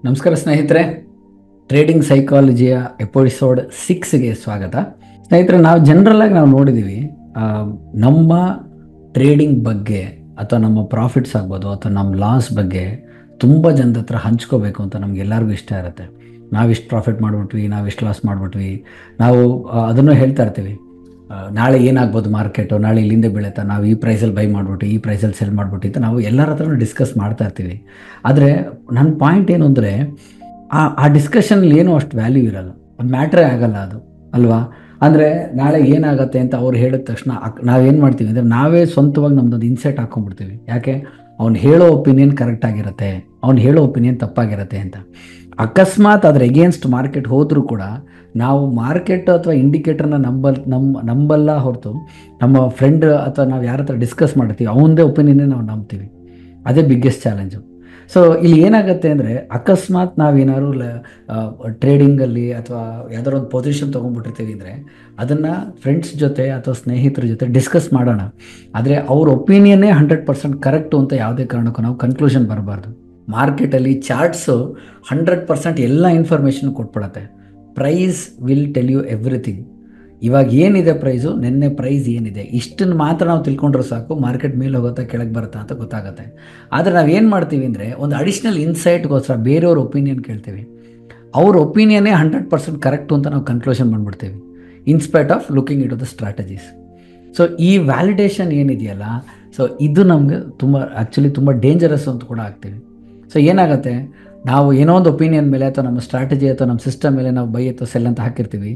ನಮಸ್ಕಾರ ಸ್ನೇಹಿತರೆ, trading ಸೈಕಾಲಜಿಯ episode 6ಗೆ ಸ್ವಾಗತ. ಸ್ನೇಹಿತರೆ, ನಾವು ಜನರಲಾಗಿ ನೋಡಿದ್ದೀವಿ, ನಮ್ಮ ಟ್ರೇಡಿಂಗ್ ಬಗ್ಗೆ ಅಥವಾ ನಮ್ಮ ಪ್ರಾಫಿಟ್ಸ್ ಆಗ್ಬೋದು ಅಥವಾ ನಮ್ಮ ಲಾಸ್ ಬಗ್ಗೆ ತುಂಬ ಜನದ ಹತ್ರ ಹಂಚ್ಕೋಬೇಕು ಅಂತ ನಮಗೆಲ್ಲರಿಗೂ ಇಷ್ಟ ಇರುತ್ತೆ. ನಾವಿಷ್ಟು ಪ್ರಾಫಿಟ್ ಮಾಡಿಬಿಟ್ವಿ, ನಾವಿಷ್ಟು ಲಾಸ್ ಮಾಡಿಬಿಟ್ವಿ, ನಾವು ಅದನ್ನು ಹೇಳ್ತಾ ಇರ್ತೀವಿ. ನಾಳೆ ಏನಾಗ್ಬೋದು ಮಾರ್ಕೆಟು, ನಾಳೆ ಇಲ್ಲಿಂದ ಬೀಳುತ್ತಾ, ನಾವು ಈ ಪ್ರೈಸಲ್ಲಿ ಬೈ ಮಾಡಿಬಿಟ್ಟು ಈ ಪ್ರೈಸಲ್ಲಿ ಸೆಲ್ ಮಾಡಿಬಿಟ್ಟು ಅಂತ ನಾವು ಎಲ್ಲರ ಹತ್ರನೂ ಡಿಸ್ಕಸ್ ಮಾಡ್ತಾ ಇರ್ತೀವಿ. ಆದರೆ ನನ್ನ ಪಾಯಿಂಟ್ ಏನು ಅಂದರೆ, ಆ ಡಿಸ್ಕಷನ್ಲಿ ಏನೂ ಅಷ್ಟು ವ್ಯಾಲ್ಯೂ ಇರಲ್ಲ, ಒಂದು ಮ್ಯಾಟ್ರೇ ಆಗಲ್ಲ ಅದು, ಅಲ್ವಾ? ಅಂದರೆ ನಾಳೆ ಏನಾಗುತ್ತೆ ಅಂತ ಅವ್ರು ಹೇಳಿದ ತಕ್ಷಣ ನಾವೇನು ಮಾಡ್ತೀವಿ ಅಂದರೆ, ನಾವೇ ಸ್ವಂತವಾಗಿ ನಮ್ಮದೊಂದು ಇನ್ಸೈಟ್ ಹಾಕ್ಕೊಂಡ್ಬಿಡ್ತೀವಿ. ಯಾಕೆ? ಅವ್ನು ಹೇಳೋ ಒಪಿನಿಯನ್ ಕರೆಕ್ಟಾಗಿರುತ್ತೆ, ಅವ್ನು ಹೇಳೋ ಒಪಿನಿಯನ್ ತಪ್ಪಾಗಿರುತ್ತೆ ಅಂತ. ಅಕಸ್ಮಾತ್ ಅದ್ರ ಎಗೇನ್ಸ್ಟ್ ಮಾರ್ಕೆಟ್ ಹೋದರೂ ಕೂಡ ನಾವು ಮಾರ್ಕೆಟ್ ಅಥವಾ ಇಂಡಿಕೇಟರ್ನ ನಂಬಲ್ಲ ಹೊರತು ನಮ್ಮ ಫ್ರೆಂಡ್ ಅಥವಾ ನಾವು ಯಾರ ಹತ್ರ ಡಿಸ್ಕಸ್ ಮಾಡ್ತೀವಿ ಅವನದೇ ಒಪಿನಿಯನ್ನೇ ನಾವು ನಂಬ್ತೀವಿ. ಅದೇ ಬಿಗ್ಗೆಸ್ಟ್ ಚಾಲೆಂಜು. ಸೊ ಇಲ್ಲಿ ಏನಾಗುತ್ತೆ ಅಂದರೆ, ಅಕಸ್ಮಾತ್ ನಾವೇನಾದ್ರು ಟ್ರೇಡಿಂಗಲ್ಲಿ ಅಥವಾ ಯಾವ್ದಾರು ಒಂದು ಪೊಸಿಷನ್ ತೊಗೊಂಡ್ಬಿಟ್ಟಿರ್ತೀವಿ ಅಂದರೆ ಅದನ್ನು ಫ್ರೆಂಡ್ಸ್ ಜೊತೆ ಅಥವಾ ಸ್ನೇಹಿತರ ಜೊತೆ ಡಿಸ್ಕಸ್ ಮಾಡೋಣ. ಆದರೆ ಅವ್ರ ಒಪಿನಿಯನ್ನೇ 100% ಕರೆಕ್ಟು ಅಂತ ಯಾವುದೇ ಕಾರಣಕ್ಕೂ ನಾವು ಕನ್ಕ್ಲೂಷನ್ ಬರಬಾರ್ದು. ಮಾರ್ಕೆಟಲ್ಲಿ ಚಾರ್ಟ್ಸು 100% ಎಲ್ಲ ಇನ್ಫಾರ್ಮೇಷನ್ ಕೊಟ್ಬಿಡತ್ತೆ. Price will tell you everything. ಇವಾಗ ಏನಿದೆ ಪ್ರೈಸು, ನಿನ್ನೆ ಪ್ರೈಸ್ ಏನಿದೆ, ಇಷ್ಟನ್ನು ಮಾತ್ರ ನಾವು ತಿಳ್ಕೊಂಡ್ರೆ ಸಾಕು, ಮಾರ್ಕೆಟ್ ಮೇಲೆ ಹೋಗುತ್ತಾ ಕೆಳಗೆ ಬರುತ್ತಾ ಅಂತ ಗೊತ್ತಾಗುತ್ತೆ. ಆದರೆ ನಾವೇನು ಮಾಡ್ತೀವಿ ಅಂದರೆ, ಒಂದು ಅಡಿಷ್ನಲ್ ಇನ್ಸೈಟ್ಗೋಸ್ಕರ ಬೇರೆಯವ್ರ ಒಪಿನಿಯನ್ ಕೇಳ್ತೀವಿ. ಅವ್ರ ಒಪಿನಿಯನ್ನೇ 100% ಕರೆಕ್ಟು ಅಂತ ನಾವು ಕನ್ಕ್ಲೂಷನ್ ಬಂದ್ಬಿಡ್ತೀವಿ, in spite of looking it the strategies. So ಈ ವ್ಯಾಲಿಡೇಷನ್ ಏನಿದೆಯಲ್ಲ, ಸೊ ಇದು ನಮಗೆ ತುಂಬ ಡೇಂಜರಸ್ ಅಂತ ಕೂಡ ಆಗ್ತೀವಿ. ಸೊ ಏನಾಗುತ್ತೆ, ನಾವು ಏನೋ ಒಂದು ಒಪಿನಿಯನ್ ಮೇಲೆ ಅಥವಾ ನಮ್ಮ ಸ್ಟ್ರಾಟಜಿ ಅಥವಾ ನಮ್ಮ ಸಿಸ್ಟಮ್ ಮೇಲೆ ನಾವು ಬೈ ಅಥವಾ ಸೆಲ್ ಅಂತ ಹಾಕಿರ್ತೀವಿ.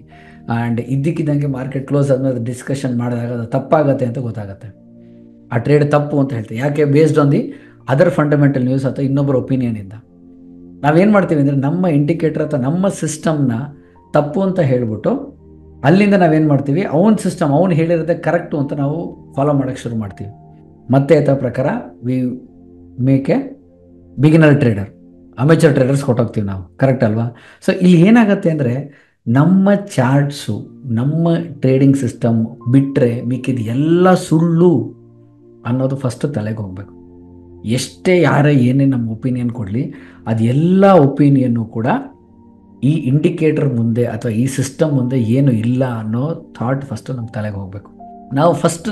ಆ್ಯಂಡ್ ಇದ್ದಕ್ಕಿದ್ದಂಗೆ ಮಾರ್ಕೆಟ್ ಕ್ಲೋಸ್ ಆದಮೇಲೆ ಡಿಸ್ಕಷನ್ ಮಾಡಿದಾಗ ಅದು ತಪ್ಪಾಗತ್ತೆ ಅಂತ ಗೊತ್ತಾಗುತ್ತೆ. ಆ ಟ್ರೇಡ್ ತಪ್ಪು ಅಂತ ಹೇಳ್ತೀವಿ. ಯಾಕೆ? Based on the other fundamental news ಅಥವಾ ಇನ್ನೊಬ್ಬರ ಒಪಿನಿಯನಿಂದ ನಾವೇನು ಮಾಡ್ತೀವಿ ಅಂದರೆ, ನಮ್ಮ ಇಂಡಿಕೇಟರ್ ಅಥವಾ ನಮ್ಮ ಸಿಸ್ಟಮ್ನ ತಪ್ಪು ಅಂತ ಹೇಳ್ಬಿಟ್ಟು ಅಲ್ಲಿಂದ ನಾವೇನು ಮಾಡ್ತೀವಿ, ಅವನ ಸಿಸ್ಟಮ್ ಅವ್ನು ಹೇಳಿರೋದೇ ಕರೆಕ್ಟು ಅಂತ ನಾವು ಫಾಲೋ ಮಾಡೋಕ್ಕೆ ಶುರು ಮಾಡ್ತೀವಿ. ಮತ್ತೆ ಅಥವಾ ಪ್ರಕಾರ we make a beginner trader, amateur traders ಕೊಟ್ಟೋಗ್ತೀವಿ ನಾವು, ಕರೆಕ್ಟ್ ಅಲ್ವಾ? ಸೊ ಇಲ್ಲಿ ಏನಾಗುತ್ತೆ ಅಂದರೆ, ನಮ್ಮ ಚಾರ್ಟ್ಸು ನಮ್ಮ ಟ್ರೇಡಿಂಗ್ ಸಿಸ್ಟಮ್ ಬಿಟ್ಟರೆ ಮಿಕ್ಕಿದ ಎಲ್ಲ ಸುಳ್ಳು ಅನ್ನೋದು ಫಸ್ಟ್ ತಲೆಗೆ ಹೋಗಬೇಕು. ಎಷ್ಟೇ ಯಾರೇ ಏನೇ ನಮ್ಮ ಒಪಿನಿಯನ್ ಕೊಡಲಿ, ಅದೆಲ್ಲ ಒಪಿನಿಯನ್ನು ಕೂಡ ಈ ಇಂಡಿಕೇಟರ್ ಮುಂದೆ ಅಥವಾ ಈ ಸಿಸ್ಟಮ್ ಮುಂದೆ ಏನು ಇಲ್ಲ ಅನ್ನೋ ಥಾಟ್ ಫಸ್ಟು ನಮ್ಮ ತಲೆಗೆ ಹೋಗಬೇಕು.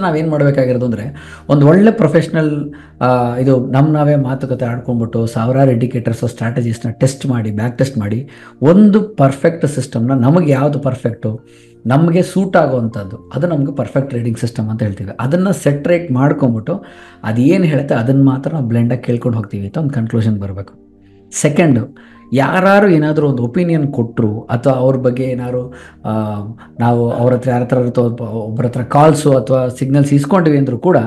ನಾವೇನು ಮಾಡಬೇಕಾಗಿರೋದು ಅಂದರೆ, ಒಂದು ಒಳ್ಳೆ ಪ್ರೊಫೆಷ್ನಲ್ ಇದು ನಾವೇ ಮಾತುಕತೆ ಆಡ್ಕೊಂಡ್ಬಿಟ್ಟು ಸಾವಿರಾರು ಇಂಡಿಕೇಟರ್ಸ್ ಸ್ಟ್ರಾಟಜೀಸ್ನ ಟೆಸ್ಟ್ ಮಾಡಿ, ಬ್ಯಾಕ್ ಟೆಸ್ಟ್ ಮಾಡಿ, ಒಂದು ಪರ್ಫೆಕ್ಟ್ ಸಿಸ್ಟಮ್ನ, ನಮಗೆ ಯಾವುದು ಪರ್ಫೆಕ್ಟು, ನಮಗೆ ಸೂಟ್ ಆಗೋವಂಥದ್ದು, ಅದು ನಮಗೆ ಪರ್ಫೆಕ್ಟ್ ಟ್ರೇಡಿಂಗ್ ಸಿಸ್ಟಮ್ ಅಂತ ಹೇಳ್ತೀವಿ. ಅದನ್ನು ಸೆಟ್ರೇಟ್ ಮಾಡ್ಕೊಂಬಿಟ್ಟು ಅದೇನು ಹೇಳುತ್ತೆ ಅದನ್ನು ಮಾತ್ರ ನಾವು ಬ್ಲೆಂಡಾಗಿ ಕೇಳ್ಕೊಂಡು ಹೋಗ್ತೀವಿ ಅಂತ ಒಂದು ಕನ್ಕ್ಲೂಷನ್ ಬರಬೇಕು. ಸೆಕೆಂಡು, ಯಾರು ಏನಾದರೂ ಒಂದು ಒಪಿನಿಯನ್ ಕೊಟ್ಟರು ಅಥವಾ ಅವ್ರ ಬಗ್ಗೆ ಏನಾದ್ರು ನಾವು ಅವ್ರ ಹತ್ರ ಯಾರ ಹತ್ರ ಒಬ್ಬರ ಹತ್ರ ಕಾಲ್ಸು ಅಥವಾ ಸಿಗ್ನಲ್ಸ್ ಇಸ್ಕೊಂಡಿವಿ ಅಂದರೂ ಕೂಡ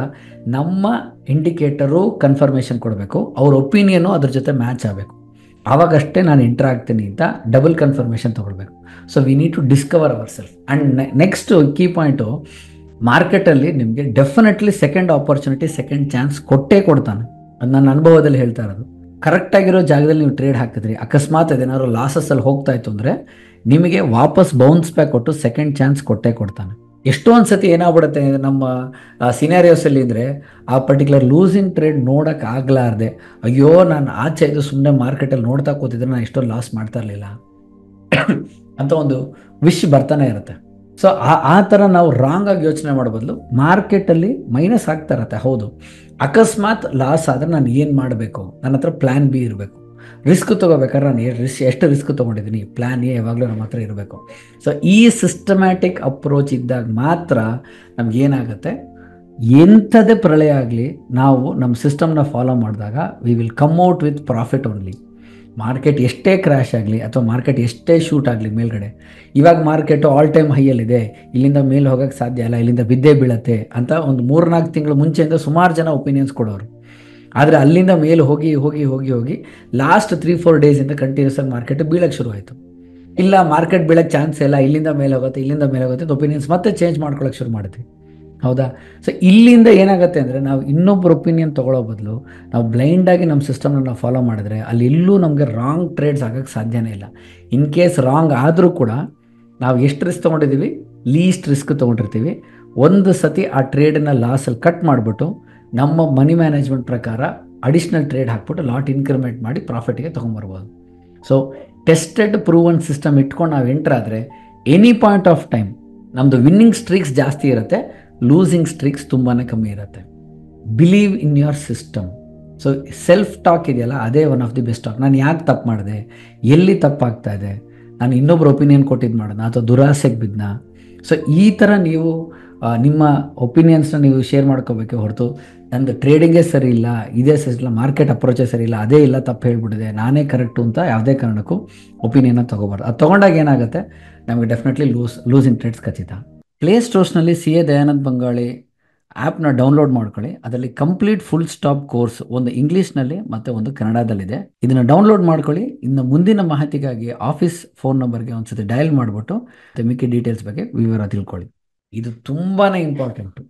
ನಮ್ಮ ಇಂಡಿಕೇಟರು ಕನ್ಫರ್ಮೇಷನ್ ಕೊಡಬೇಕು, ಅವ್ರ ಒಪಿನಿಯನು ಅದ್ರ ಜೊತೆ ಮ್ಯಾಚ್ ಆಗಬೇಕು. ಆವಾಗಷ್ಟೇ ನಾನು ಎಂಟರ್ ಆಗ್ತೀನಿ ಅಂತ ಡಬಲ್ ಕನ್ಫರ್ಮೇಷನ್ ತೊಗೊಳ್ಬೇಕು. So we need to discover ourself. And next key point, ಮಾರ್ಕೆಟಲ್ಲಿ ನಿಮಗೆ definitely second opportunity, second chance ಕೊಟ್ಟೇ ಕೊಡ್ತಾನೆ. ಅದು ನನ್ನ ಅನುಭವದಲ್ಲಿ ಹೇಳ್ತಾ ಇರೋದು. ಕರೆಕ್ಟಾಗಿರೋ ಜಾಗದಲ್ಲಿ ನೀವು ಟ್ರೇಡ್ ಹಾಕಿದ್ರಿ, ಅಕಸ್ಮಾತ್ ಅದೇನಾದ್ರು ಲಾಸಸ್ಸಲ್ಲಿ ಹೋಗ್ತಾ ಇತ್ತು ಅಂದರೆ ನಿಮಗೆ ವಾಪಸ್ ಬೌನ್ಸ್ ಬ್ಯಾಕ್ ಕೊಟ್ಟು ಸೆಕೆಂಡ್ ಚಾನ್ಸ್ ಕೊಟ್ಟೇ ಕೊಡ್ತಾನೆ. ಎಷ್ಟೊಂದು ಸತಿ ಏನಾಗ್ಬಿಡುತ್ತೆ ನಮ್ಮ ಸಿನಾರಿಯೋಸಲ್ಲಿ ಅಂದರೆ, ಆ ಪರ್ಟಿಕ್ಯುಲರ್ ಲೂಸಿಂಗ್ ಟ್ರೇಡ್ ನೋಡೋಕೆ ಆಗಲಾರ್ದೆ, ಅಯ್ಯೋ ನಾನು ಆಚೆ ಇದು ಸುಮ್ಮನೆ ಮಾರ್ಕೆಟಲ್ಲಿ ನೋಡ್ತಾ ಕೂತಿದ್ರೆ ನಾನು ಎಷ್ಟೊಂದು ಲಾಸ್ ಮಾಡ್ತಾ ಇರಲಿಲ್ಲ ಅಂತ ಒಂದು ವಿಶ್ ಬರ್ತಾನೆ ಇರುತ್ತೆ. ಸೊ ಆ ಥರ ನಾವು ರಾಂಗ್ ಆಗಿ ಯೋಚನೆ ಮಾಡೋ ಬದಲು, ಮಾರ್ಕೆಟಲ್ಲಿ ಮೈನಸ್ ಆಗ್ತಾ ಇರತ್ತೆ, ಹೌದು, ಅಕಸ್ಮಾತ್ ಲಾಸ್ ಆದರೆ ನಾನು ಏನು ಮಾಡಬೇಕು, ನನ್ನ ಹತ್ರ ಪ್ಲ್ಯಾನ್ ಬಿ ಇರಬೇಕು. ರಿಸ್ಕ್ ತೊಗೋಬೇಕಾದ್ರೆ ನಾನು ಎಷ್ಟು ರಿಸ್ಕ್ ತೊಗೊಂಡಿದ್ದೀನಿ, ಪ್ಲ್ಯಾನ್ ಎ ಯಾವಾಗಲೂ ನಮ್ಮ ಹತ್ರ ಇರಬೇಕು. ಸೊ ಈ ಸಿಸ್ಟಮ್ಯಾಟಿಕ್ ಅಪ್ರೋಚ್ ಇದ್ದಾಗ ಮಾತ್ರ ನಮಗೇನಾಗುತ್ತೆ, ಎಂಥದೇ ಪ್ರಳಯ ಆಗಲಿ ನಾವು ನಮ್ಮ ಸಿಸ್ಟಮ್ನ ಫಾಲೋ ಮಾಡಿದಾಗ we will come out with profit only. Market ಎಷ್ಟೇ ಕ್ರ್ಯಾಶ್ ಆಗಲಿ ಅಥವಾ ಮಾರ್ಕೆಟ್ ಎಷ್ಟೇ ಶೂಟ್ ಆಗಲಿ ಮೇಲ್ಗಡೆ, ಇವಾಗ ಮಾರ್ಕೆಟು ಆಲ್ ಟೈಮ್ ಹೈಯಲ್ಲಿದೆ, ಇಲ್ಲಿಂದ ಮೇಲೆ ಹೋಗೋಕ್ಕೆ ಸಾಧ್ಯ ಇಲ್ಲ, ಇಲ್ಲಿಂದ ಬಿದ್ದೇ ಬೀಳತ್ತೆ ಅಂತ ಒಂದು 3-4 ತಿಂಗಳು ಮುಂಚೆಯಿಂದ ಸುಮಾರು ಜನ ಒಪಿನಿಯನ್ಸ್ ಕೊಡೋರು. ಆದರೆ ಅಲ್ಲಿಂದ ಮೇಲೆ ಹೋಗಿ ಹೋಗಿ ಹೋಗಿ ಹೋಗಿ ಲಾಸ್ಟ್ 3-4 ಡೇಸಿಂದ ಕಂಟಿನ್ಯೂಸ್ ಆಗಿ ಮಾರ್ಕೆಟ್ ಬೀಳಕ್ಕೆ ಶುರು ಆಯಿತು. ಇಲ್ಲ, ಮಾರ್ಕೆಟ್ ಬೀಳಕ್ಕೆ ಚಾನ್ಸ್ ಇಲ್ಲ, ಇಲ್ಲಿಂದ ಮೇಲೆ ಹೋಗುತ್ತೆ ಅಂತ ಒಪಿನಿಯನ್ಸ್ ಮತ್ತೆ ಚೇಂಜ್ ಮಾಡ್ಕೊಳ್ಳೋಕೆ ಶುರು ಮಾಡ್ತೀವಿ, ಹೌದಾ? ಸೊ ಇಲ್ಲಿಂದ ಏನಾಗುತ್ತೆ ಅಂದರೆ, ನಾವು ಇನ್ನೊಬ್ಬರ ಒಪಿನಿಯನ್ ತೊಗೊಳ್ಳೋ ಬದಲು ನಾವು ಬ್ಲೈಂಡಾಗಿ ನಮ್ಮ ಸಿಸ್ಟಮ್ನ ನಾವು ಫಾಲೋ ಮಾಡಿದ್ರೆ ಅಲ್ಲಿ ಎಲ್ಲೂ ನಮಗೆ ರಾಂಗ್ ಟ್ರೇಡ್ಸ್ ಆಗೋಕ್ಕೆ ಸಾಧ್ಯನೇ ಇಲ್ಲ. ಇನ್ ಕೇಸ್ ರಾಂಗ್ ಆದರೂ ಕೂಡ ನಾವು ಎಷ್ಟು ರಿಸ್ಕ್ ತೊಗೊಂಡಿದ್ದೀವಿ, ಲೀಸ್ಟ್ ರಿಸ್ಕ್ ತೊಗೊಂಡಿರ್ತೀವಿ. ಒಂದು ಸತಿ ಆ ಟ್ರೇಡನ್ನ ಲಾಸಲ್ಲಿ ಕಟ್ ಮಾಡಿಬಿಟ್ಟು ನಮ್ಮ ಮನಿ ಮ್ಯಾನೇಜ್ಮೆಂಟ್ ಪ್ರಕಾರ ಅಡಿಷ್ನಲ್ ಟ್ರೇಡ್ ಹಾಕ್ಬಿಟ್ಟು ಲಾಟ್ ಇನ್ಕ್ರಿಮೆಂಟ್ ಮಾಡಿ ಪ್ರಾಫಿಟ್ಗೆ ತೊಗೊಂಬರ್ಬೋದು. ಸೊ ಟೆಸ್ಟೆಡ್ ಪ್ರೂವನ್ ಸಿಸ್ಟಮ್ ಇಟ್ಕೊಂಡು ನಾವು ಎಂಟರ್ ಆದರೆ ಎನಿ ಪಾಯಿಂಟ್ ಆಫ್ ಟೈಮ್ ನಮ್ಮದು ವಿನ್ನಿಂಗ್ ಸ್ಟ್ರೀಕ್ಸ್ ಜಾಸ್ತಿ ಇರುತ್ತೆ, ಲೂಸಿಂಗ್ ಸ್ಟ್ರೀಕ್ಸ್ ತುಂಬಾ ಕಮ್ಮಿ ಇರುತ್ತೆ. Believe in your system. So self talk ಇದೆಯಲ್ಲ, ಅದೇ one of the best talk. ನಾನು ಯಾಕೆ ತಪ್ಪು ಮಾಡಿದೆ, ಎಲ್ಲಿ ತಪ್ಪಾಗ್ತಾ ಇದೆ, ನಾನು ಇನ್ನೊಬ್ರು ಒಪಿನಿಯನ್ ಕೊಟ್ಟಿದ್ದು ಮಾಡೋಣ ಅಥವಾ ದುರಾಸೆಗೆ ಬಿದ್ದನ. ಸೊ ಈ ಥರ ನೀವು ನಿಮ್ಮ ಒಪಿನಿಯನ್ಸ್ನ ನೀವು ಶೇರ್ ಮಾಡ್ಕೋಬೇಕೆ ಹೊರತು ನಂದು ಟ್ರೇಡಿಂಗೇ ಸರಿ ಇಲ್ಲ, ಇದೇ ಸರಿ ಇಲ್ಲ, ಮಾರ್ಕೆಟ್ ಅಪ್ರೋಚೇ ಸರಿ ಇಲ್ಲ, ಅದೇ ಇಲ್ಲ, ತಪ್ಪು ಹೇಳ್ಬಿಟ್ಟಿದೆ, ನಾನೇ ಕರೆಕ್ಟು ಅಂತ ಯಾವುದೇ ಕಾರಣಕ್ಕೂ ಒಪಿನಿಯನ್ನ ತೊಗೋಬಾರ್ದು. ಅದು ತೊಗೊಂಡಾಗ ಏನಾಗುತ್ತೆ, ನಮಗೆ ಡೆಫಿನೆಟ್ಲಿ ಲೂಸಿಂಗ್ ಟ್ರೇಡ್ಸ್ ಖಚಿತ. ಪ್ಲೇಸ್ಟೋರ್ಸ್ನಲ್ಲಿ CA ದಯಾನಂದ್ ಬಂಗಾಳಿ ಆ್ಯಪ್ನ ಡೌನ್ಲೋಡ್ ಮಾಡ್ಕೊಳ್ಳಿ. ಅದರಲ್ಲಿ ಕಂಪ್ಲೀಟ್ ಫುಲ್ ಸ್ಟಾಪ್ ಕೋರ್ಸ್ ಒಂದು ಇಂಗ್ಲೀಷ್ನಲ್ಲಿ ಮತ್ತು ಒಂದು ಕನ್ನಡದಲ್ಲಿದೆ. ಇದನ್ನು ಡೌನ್ಲೋಡ್ ಮಾಡ್ಕೊಳ್ಳಿ. ಇನ್ನು ಮುಂದಿನ ಮಾಹಿತಿಗಾಗಿ ಆಫೀಸ್ ಫೋನ್ ನಂಬರ್ಗೆ ಒಂದ್ಸತಿ ಡಯಲ್ ಮಾಡಿಬಿಟ್ಟು ಮಿಕ್ಕಿ ಡೀಟೇಲ್ಸ್ ಬಗ್ಗೆ ವಿವರ ತಿಳ್ಕೊಳ್ಳಿ. ಇದು ತುಂಬಾ important.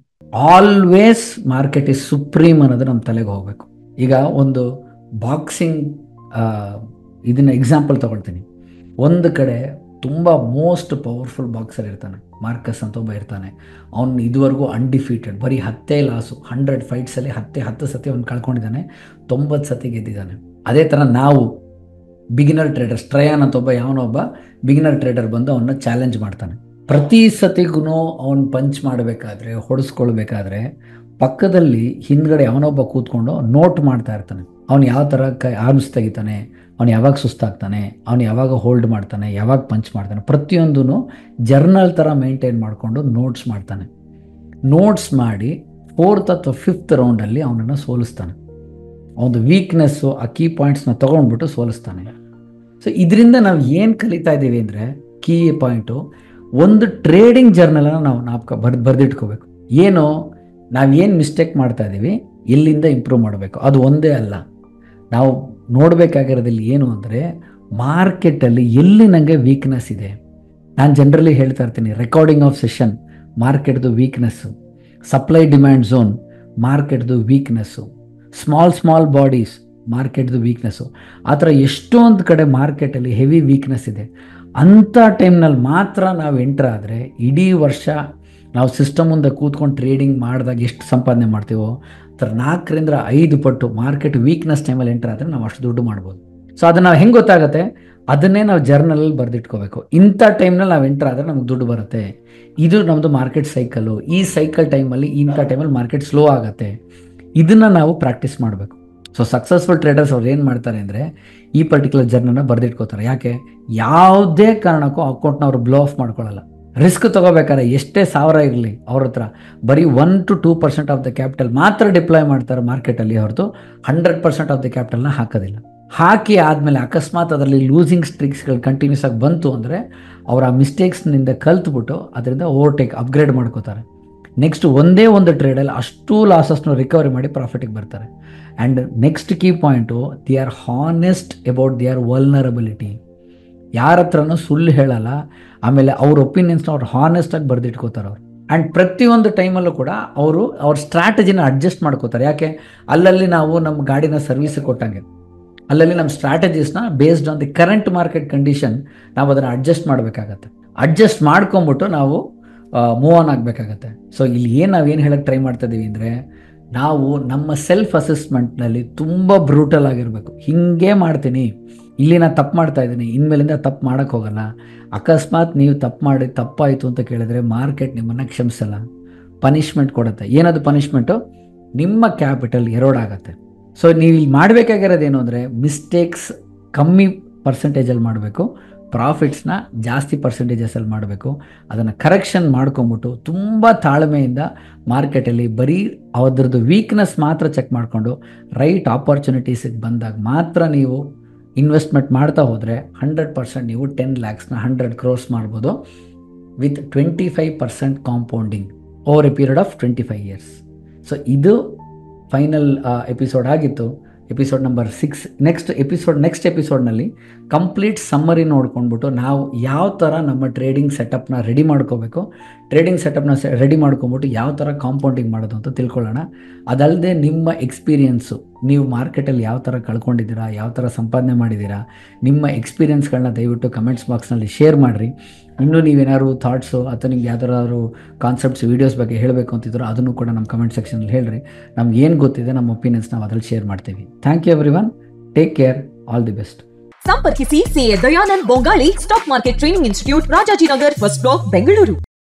Always market is supreme ಅನ್ನೋದು ನಮ್ಮ ತಲೆಗೆ ಹೋಗಬೇಕು. ಈಗ ಒಂದು ಬಾಕ್ಸಿಂಗ್ ಇದನ್ನ ಎಕ್ಸಾಂಪಲ್ ತಗೊಳ್ತೀನಿ. ಒಂದು ಕಡೆ ತುಂಬ ಮೋಸ್ಟ್ ಪವರ್ಫುಲ್ ಬಾಕ್ಸರ್ ಇರ್ತಾನೆ, ಮಾರ್ಕಸ್ ಅಂತ ಒಬ್ಬ ಇರ್ತಾನೆ. ಅವ್ನು ಇದುವರೆಗೂ ಅನ್ಡಿಫೀಟೆಡ್, ಬರೀ 10 ಲಾಸು, 100 ಫೈಟ್ಸಲ್ಲಿ 10 ಸತಿ ಅವ್ನು ಕಳ್ಕೊಂಡಿದ್ದಾನೆ, 90 ಸತಿ ಗೆದ್ದಿದ್ದಾನೆ. ಅದೇ ಥರ ನಾವು ಬಿಗಿನರ್ ಟ್ರೇಡರ್ಸ್, ಟ್ರಯಾನ್ ಅಂತ ಯಾವನೊಬ್ಬ ಬಿಗಿನರ್ ಟ್ರೇಡರ್ ಬಂದು ಅವನ್ನ ಚಾಲೆಂಜ್ ಮಾಡ್ತಾನೆ. ಪ್ರತಿ ಸತಿಗೂ ಅವನು ಪಂಚ್ ಮಾಡಬೇಕಾದ್ರೆ, ಹೊಡೆಸ್ಕೊಳ್ಬೇಕಾದ್ರೆ ಪಕ್ಕದಲ್ಲಿ ಹಿಂದ್ಗಡೆ ಅವನೊಬ್ಬ ಕೂತ್ಕೊಂಡು ನೋಟ್ ಮಾಡ್ತಾ ಇರ್ತಾನೆ. ಅವ್ನು ಯಾವ ಥರ ಆರ್ಮ್ಸ್ ತೆಗಿತಾನೆ, ಅವ್ನು ಯಾವಾಗ ಸುಸ್ತಾಗ್ತಾನೆ, ಅವ್ನು ಯಾವಾಗ ಹೋಲ್ಡ್ ಮಾಡ್ತಾನೆ, ಯಾವಾಗ ಪಂಚ್ ಮಾಡ್ತಾನೆ, ಪ್ರತಿಯೊಂದೂ ಜರ್ನಲ್ ಥರ ಮೇಂಟೈನ್ ಮಾಡಿಕೊಂಡು ನೋಟ್ಸ್ ಮಾಡ್ತಾನೆ. ನೋಟ್ಸ್ ಮಾಡಿ 4th ಅಥವಾ 5th ರೌಂಡಲ್ಲಿ ಅವನನ್ನು ಸೋಲಿಸ್ತಾನೆ. ಅವನದು ವೀಕ್ನೆಸ್ಸು ಆ ಕೀ ಪಾಯಿಂಟ್ಸ್ನ ತೊಗೊಂಡ್ಬಿಟ್ಟು ಸೋಲಿಸ್ತಾನೆ. ಸೊ ಇದರಿಂದ ನಾವು ಏನು ಕಲಿತಾ ಇದ್ದೀವಿ ಅಂದರೆ, ಕೀ ಪಾಯಿಂಟು, ಒಂದು ಟ್ರೇಡಿಂಗ್ ಜರ್ನಲನ್ನು ನಾವು ಬರೆದಿಟ್ಕೋಬೇಕು. ಏನು ನಾವೇನು ಮಿಸ್ಟೇಕ್ ಮಾಡ್ತಾ ಇದ್ದೀವಿ, ಎಲ್ಲಿಂದ ಇಂಪ್ರೂವ್ ಮಾಡಬೇಕು, ಅದು ಒಂದೇ ಅಲ್ಲ. ನಾವು ನೋಡಬೇಕಾಗಿರೋದಿಲ್ಲ ಏನು ಅಂದರೆ, ಮಾರ್ಕೆಟಲ್ಲಿ ಎಲ್ಲಿ ನನಗೆ ವೀಕ್ನೆಸ್ ಇದೆ. ನಾನು ಜನರಲಿ ಹೇಳ್ತಾ ಇರ್ತೀನಿ, ರೆಕಾರ್ಡಿಂಗ್ ಆಫ್ ಸೆಷನ್ ಮಾರ್ಕೆಟ್ದು ವೀಕ್ನೆಸ್ಸು, ಸಪ್ಲೈ ಡಿಮ್ಯಾಂಡ್ ಝೋನ್ ಮಾರ್ಕೆಟ್ದು ವೀಕ್ನೆಸ್ಸು, ಸ್ಮಾಲ್ ಬಾಡೀಸ್ ಮಾರ್ಕೆಟ್ದು ವೀಕ್ನೆಸ್ಸು. ಆ ಥರ ಎಷ್ಟೊಂದು ಕಡೆ ಮಾರ್ಕೆಟಲ್ಲಿ ಹೆವಿ ವೀಕ್ನೆಸ್ ಇದೆ. ಅಂಥ ಟೈಮ್ನಲ್ಲಿ ಮಾತ್ರ ನಾವು ಎಂಟರ್ ಆದರೆ ಇಡೀ ವರ್ಷ ನಾವು ಸಿಸ್ಟಮ್ ಮುಂದೆ ಕೂತ್ಕೊಂಡು ಟ್ರೇಡಿಂಗ್ ಮಾಡಿದಾಗ ಎಷ್ಟು ಸಂಪಾದನೆ ಮಾಡ್ತೀವೋ ಥರ 4ರಿಂದ 5 ಪಟ್ಟು ಮಾರ್ಕೆಟ್ ವೀಕ್ನೆಸ್ ಟೈಮಲ್ಲಿ ಎಂಟರ್ ಆದರೆ ನಾವು ಅಷ್ಟು ದುಡ್ಡು ಮಾಡ್ಬೋದು. ಸೊ ಅದನ್ನು ನಾವು ಹೆಂಗೆ ಗೊತ್ತಾಗುತ್ತೆ, ಅದನ್ನೇ ನಾವು ಜರ್ನಲಲ್ಲಿ ಬರೆದಿಟ್ಕೋಬೇಕು. ಇಂಥ ಟೈಮ್ನಲ್ಲಿ ನಾವು ಎಂಟರ್ ಆದರೆ ನಮ್ಗೆ ದುಡ್ಡು ಬರುತ್ತೆ. ಇದು ನಮ್ಮದು ಮಾರ್ಕೆಟ್ ಸೈಕಲ್ಲು. ಈ ಸೈಕಲ್ ಟೈಮಲ್ಲಿ ಇಂಥ ಟೈಮಲ್ಲಿ ಮಾರ್ಕೆಟ್ ಸ್ಲೋ ಆಗುತ್ತೆ. ಇದನ್ನು ನಾವು ಪ್ರಾಕ್ಟೀಸ್ ಮಾಡಬೇಕು. ಸೊ ಸಕ್ಸಸ್ಫುಲ್ ಟ್ರೇಡರ್ಸ್ ಅವ್ರು ಏನು ಮಾಡ್ತಾರೆ ಅಂದರೆ, ಈ ಪರ್ಟಿಕ್ಯುಲರ್ ಜರ್ನಲ್ನ ಬರೆದಿಟ್ಕೋತಾರೆ. ಯಾಕೆ, ಯಾವುದೇ ಕಾರಣಕ್ಕೂ ಅಕೌಂಟ್ನ ಅವರು ಬ್ಲೋ ಆಫ್ ಮಾಡ್ಕೊಳ್ಳಲ್ಲ. ರಿಸ್ಕ್ ತೊಗೋಬೇಕಾದ್ರೆ ಎಷ್ಟೇ 1000 ಇರಲಿ, ಅವ್ರ ಹತ್ರ ಬರೀ 1 to 2% ಆಫ್ ದ ಕ್ಯಾಪಿಟಲ್ ಮಾತ್ರ ಡಿಪ್ಲಾಯ್ ಮಾಡ್ತಾರೆ ಮಾರ್ಕೆಟಲ್ಲಿ, ಹೊರತು 100% ಆಫ್ ದ ಕ್ಯಾಪಿಟಲ್ನ ಹಾಕೋದಿಲ್ಲ. ಹಾಕಿ ಆದಮೇಲೆ ಅಕಸ್ಮಾತ್ ಅದರಲ್ಲಿ ಲೂಸಿಂಗ್ ಸ್ಟ್ರಿಕ್ಸ್ಗಳು ಕಂಟಿನ್ಯೂಸ್ ಆಗಿ ಬಂತು ಅಂದರೆ, ಅವ್ರು ಆ ಮಿಸ್ಟೇಕ್ಸ್ನಿಂದ ಕಲ್ತ್ಬಿಟ್ಟು ಅದರಿಂದ ಅಪ್ಗ್ರೇಡ್ ಮಾಡ್ಕೋತಾರೆ. ನೆಕ್ಸ್ಟ್ ಒಂದೇ ಒಂದು ಟ್ರೇಡಲ್ಲಿ ಅಷ್ಟು ಲಾಸಸ್ನ ರಿಕವರಿ ಮಾಡಿ ಪ್ರಾಫಿಟಿಗೆ ಬರ್ತಾರೆ. And next key point, they are honest about there vulnerability. ಯಾರ ಹತ್ರನೂ ಸುಳ್ಳು ಹೇಳಲ್ಲ. ಆಮೇಲೆ ಅವ್ರ ಒಪಿನಿಯನ್ಸ್ನ ಅವ್ರು ಹಾನೆಸ್ಟಾಗಿ ಬರೆದಿಟ್ಕೋತಾರೆ ಅವರು. ಆ್ಯಂಡ್ ಪ್ರತಿಯೊಂದು ಟೈಮಲ್ಲೂ ಕೂಡ ಅವ್ರ ಸ್ಟ್ರಾಟಜಿನ ಅಡ್ಜಸ್ಟ್ ಮಾಡ್ಕೋತಾರೆ. ಯಾಕೆ, ಅಲ್ಲಲ್ಲಿ ನಾವು ನಮ್ಮ ಗಾಡಿನ ಸರ್ವಿಸ್ ಕೊಟ್ಟಂಗೆ ಅಲ್ಲಲ್ಲಿ ನಮ್ಮ ಸ್ಟ್ರಾಟಜೀಸ್ನ based on the current market condition ನಾವು ಅದನ್ನು ಅಡ್ಜಸ್ಟ್ ಮಾಡಬೇಕಾಗತ್ತೆ. ಅಡ್ಜಸ್ಟ್ ಮಾಡ್ಕೊಂಬಿಟ್ಟು ನಾವು ಮೂವ್ ಆನ್ ಆಗಬೇಕಾಗತ್ತೆ. ಸೊ ಇಲ್ಲಿ ನಾವೇನು ಹೇಳಕ್ಕೆ ಟ್ರೈ ಮಾಡ್ತಾ ಇದ್ದೀವಿ ಅಂದರೆ, ನಾವು ನಮ್ಮ ಸೆಲ್ಫ್ ಅಸೆಸ್ಮೆಂಟ್ನಲ್ಲಿ ತುಂಬ ಬ್ರೂಟಲ್ ಆಗಿರಬೇಕು. ಹೀಗೆ ಮಾಡ್ತೀನಿ, ಇಲ್ಲಿ ನಾನು ತಪ್ಪು ಮಾಡ್ತಾ ಇದ್ದೀನಿ, ಇನ್ಮೇಲಿಂದ ತಪ್ಪು ಮಾಡೋಕ್ಕೆ ಹೋಗಲ್ಲ. ಅಕಸ್ಮಾತ್ ನೀವು ತಪ್ಪಾಯಿತು ಅಂತ ಕೇಳಿದ್ರೆ ಮಾರ್ಕೆಟ್ ನಿಮ್ಮನ್ನು ಕ್ಷಮಿಸಲ್ಲ, ಪನಿಷ್ಮೆಂಟ್ ಕೊಡುತ್ತೆ. ಏನದು ಪನಿಷ್ಮೆಂಟು, ನಿಮ್ಮ ಕ್ಯಾಪಿಟಲ್ ಎರೋಡ್ ಆಗುತ್ತೆ. ಸೊ ನೀವು ಇಲ್ಲಿ ಮಾಡಬೇಕಾಗಿರೋದೇನು ಅಂದರೆ, ಮಿಸ್ಟೇಕ್ಸ್ ಕಮ್ಮಿ ಪರ್ಸೆಂಟೇಜಲ್ಲಿ ಮಾಡಬೇಕು, ಪ್ರಾಫಿಟ್ಸ್ನ ಜಾಸ್ತಿ ಪರ್ಸೆಂಟೇಜಸಲ್ಲಿ ಮಾಡಬೇಕು. ಅದನ್ನು ಕರೆಕ್ಷನ್ ಮಾಡ್ಕೊಂಬಿಟ್ಟು ತುಂಬ ತಾಳ್ಮೆಯಿಂದ ಮಾರ್ಕೆಟಲ್ಲಿ ಬರೀ ಅದರದ್ದು ವೀಕ್ನೆಸ್ ಮಾತ್ರ ಚೆಕ್ ಮಾಡಿಕೊಂಡು ರೈಟ್ ಆಪರ್ಚುನಿಟೀಸಿಗೆ ಬಂದಾಗ ಮಾತ್ರ ನೀವು ಇನ್ವೆಸ್ಟ್ಮೆಂಟ್ ಮಾಡ್ತಾ ಹೋದರೆ 100% ನೀವು 10 lakhsನ 100 crores ಮಾಡ್ಬೋದು with 25% compounding over a period of 25 years. So ಇದು ಫೈನಲ್ ಎಪಿಸೋಡ್ ಆಗಿತ್ತು, ಎಪಿಸೋಡ್ ನಂಬರ್ 6. ನೆಕ್ಸ್ಟ್ ಎಪಿಸೋಡ್ನಲ್ಲಿ ಕಂಪ್ಲೀಟ್ ಸಮ್ಮರಿ ನೋಡ್ಕೊಂಡ್ಬಿಟ್ಟು ನಾವು ಯಾವ ಥರ ನಮ್ಮ ಟ್ರೇಡಿಂಗ್ ಸೆಟಪ್ನ ರೆಡಿ ಮಾಡ್ಕೋಬೇಕು, ಟ್ರೇಡಿಂಗ್ ಸೆಟಪ್ನ ರೆಡಿ ಮಾಡ್ಕೊಂಬಿಟ್ಟು ಯಾವ ಥರ ಕಾಂಪೌಂಡಿಂಗ್ ಮಾಡೋದು ಅಂತ ತಿಳ್ಕೊಳ್ಳೋಣ. ಅದಲ್ಲದೆ ನಿಮ್ಮ ಎಕ್ಸ್ಪೀರಿಯನ್ಸು, ನೀವು ಮಾರ್ಕೆಟಲ್ಲಿ ಯಾವ ಥರ ಕಳ್ಕೊಂಡಿದ್ದೀರಾ, ಯಾವ ಥರ ಸಂಪಾದನೆ ಮಾಡಿದ್ದೀರಾ, ನಿಮ್ಮ ಎಕ್ಸ್ಪೀರಿಯನ್ಸ್ಗಳನ್ನ ದಯವಿಟ್ಟು ಕಮೆಂಟ್ಸ್ ಬಾಕ್ಸ್ನಲ್ಲಿ ಶೇರ್ ಮಾಡಿರಿ. ಇನ್ನೂ ನೀವೇನಾದ್ರು ಥಾಟ್ಸು ಅಥವಾ ನಿಮ್ಗೆ ಯಾವ್ದಾದ್ರು ಕಾನ್ಸೆಪ್ಟ್ಸ್ ವೀಡಿಯೋಸ್ ಬಗ್ಗೆ ಹೇಳಬೇಕು ಅಂತಿದ್ರು ಅದನ್ನು ಕೂಡ ನಮ್ಮ ಕಮೆಂಟ್ ಸೆಕ್ಷನಲ್ಲಿ ಹೇಳ್ರಿ. ನಮ್ಗೆ ಏನು ಗೊತ್ತಿದೆ ನಮ್ಮ ಒಪಿನಿಯನ್ಸ್ ನಾವು ಅದ್ರಲ್ಲಿ ಶೇರ್ ಮಾಡ್ತೀವಿ. Thank you everyone, take care, all the best. ಸಂಪರ್ಕಿಸಿ CA Dayanand Bongali, stock market training institute, Rajajinagar, first block, Bengaluru.